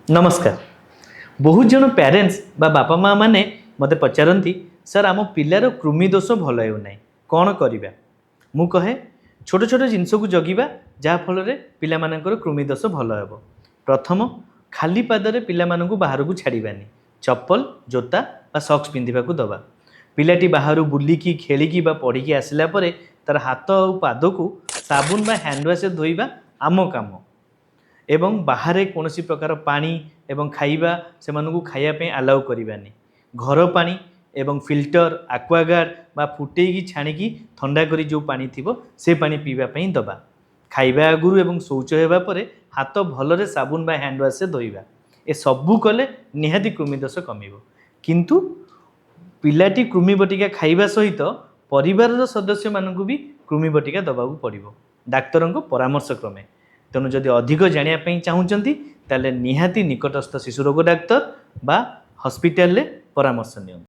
नमस्कार। बहुत जन पेरेंट्स बा बापा माँ माने मते पचारती सर आम पिलार कृमि दोष भल होना कौन करवा। मु कहे छोट छोट जिनस को जगिबा जहाँफल पिलामानकर कृमि दोष भल हे। प्रथम खाली पादरे पिला बाहर को छाड़बानी चप्पल जोता बा सक्स पिंधा दबा। पिलाटी बाहर बुलिकी खेलिकी बा पढ़ी आसला तार हाथ और पाद को साबुन बा हैंड वाश धोइबा आम काम एवं बाहर कौन प्रकार पानी एवं खाइबा से खायापी आलाउ करवानी। घर पानी एवं फिल्टर आक्वागार्ड बा फुटेकी छाणिकी ठंडा करी जो पानी थी से पानी पीवाई दबा। खाइबा आगुरु एवं शौच होगापर हाथ भलरे साबुन बा हैंड वाश से धोइबा। ए सबू कले निहाती कृमि दोष कमिब। किंतु पिलाटी कृमि बटिका खाइबा सहित परिवार सदस्य मानकु भी कृमि बटिका दबाकू पड़िबो डाक्तर परामर्श क्रमे। तेणु जदि अधिक जानापी चाहूँगी ताले निहाती निकटस्थ शिशु रोग डाक्तर बा हॉस्पिटल रे परामर्श नियंतु।